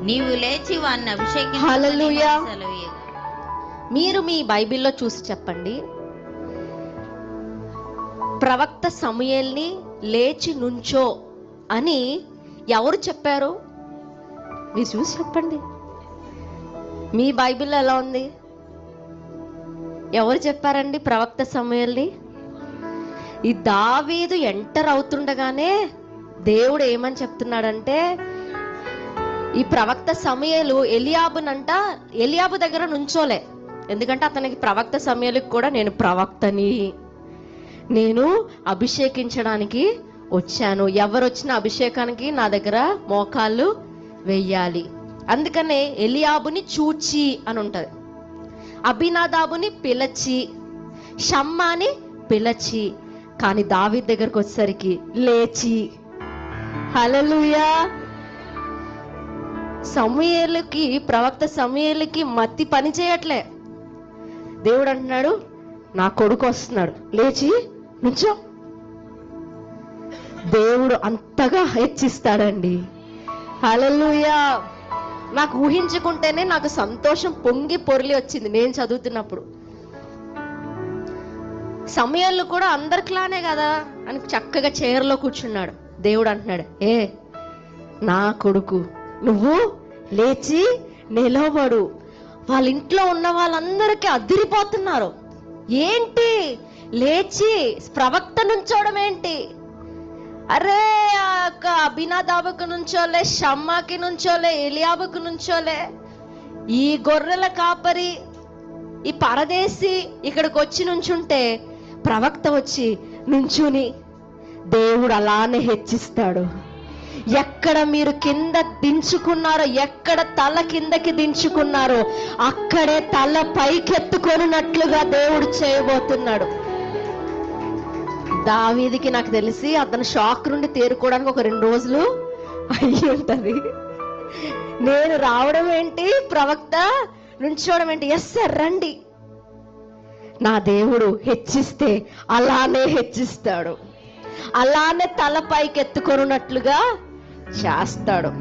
నీవు లేచి వారిని అభిషేకించు. హల్లెలూయా. మీరు మీ బైబిల్లో చూసి చెప్పండి, ప్రవక్త సమూయేలుని లేచి నుంచో అని ఎవరు చెప్పారు? మీరు చూసి చెప్పండి. మీ బైబిల్లో ఎలా ఉంది? ఎవరు చెప్పారండి ప్రవక్త సమూయేలుని? ఈ దావీదు ఎంటర్ అవుతుండగానే దేవుడు ఏమని చెప్తున్నాడంటే, ఈ ప్రవక్త సమూయేలు ఎలియాబు దగ్గర నుంచోలే. ఎందుకంటే అతనికి ప్రవక్త సమూయేలుకి కూడా నేను ప్రవక్తని, నేను అభిషేకించడానికి వచ్చాను, ఎవరు వచ్చిన అభిషేకానికి నా దగ్గర మోకాళ్ళు వెయ్యాలి. అందుకనే ఎలియాబుని చూచి అని ఉంటది, అబినాదాబుని పిలచి, షమ్మాని పిలచి, కానీ దావీదు దగ్గరకు వచ్చేసరికి లేచి. హల్లెలూయా. సమూయేలుకి, ప్రవక్త సమూయేలుకి మత్తి పని చేయట్లే. దేవుడు అంటున్నాడు, నా కొడుకు వస్తున్నాడు, లేచి నుంచో. దేవుడు అంతగా హెచ్చిస్తాడండి. హల్లెలూయా. నాకు ఊహించుకుంటేనే నాకు సంతోషం పొంగి పొర్లి వచ్చింది నేను చదువుతున్నప్పుడు. సమూయేలు కూడా అందరిలానే కదా అని చక్కగా చైర్లో కూర్చున్నాడు. దేవుడు అంటున్నాడు, ఏ నా కొడుకు, నువ్వు లేచి నిలబడు. వాళ్ళ ఇంట్లో ఉన్న వాళ్ళందరికీ అదిరిపోతున్నారు. ఏంటి లేచి ప్రవక్త నుంచోవడం ఏంటి? అరే అబినాదాబుకు నుంచోలే, షమ్మాకి నుంచోలే, ఎలియాబుకు నుంచోలే. ఈ గొర్రెల కాపరి, ఈ పరదేశి ఇక్కడికి వచ్చి నుంచుంటే ప్రవక్త వచ్చి నుంచుని దేవుడు అలానే హెచ్చిస్తాడు. ఎక్కడ మీరు కింద దించుకున్నారో, ఎక్కడ తల కిందకి దించుకున్నారో అక్కడే తల పైకెత్తుకొనున్నట్లుగా దేవుడు చేయబోతున్నాడు. దావీదుకి నాకు తెలిసి అతను షాక్ నుండి తేరుకోవడానికి ఒక 2 రోజులు అయ్యి ఉంటది. నేను రావడం ఏంటి, ప్రవక్త నుంచోవడం ఏంటి? ఎస్ సార్ రండి. నా దేవుడు హెచ్చిస్తే అలానే హెచ్చిస్తాడు, అలానే తల పైకి ఎత్తుకొనున్నట్లుగా చేస్తాడు.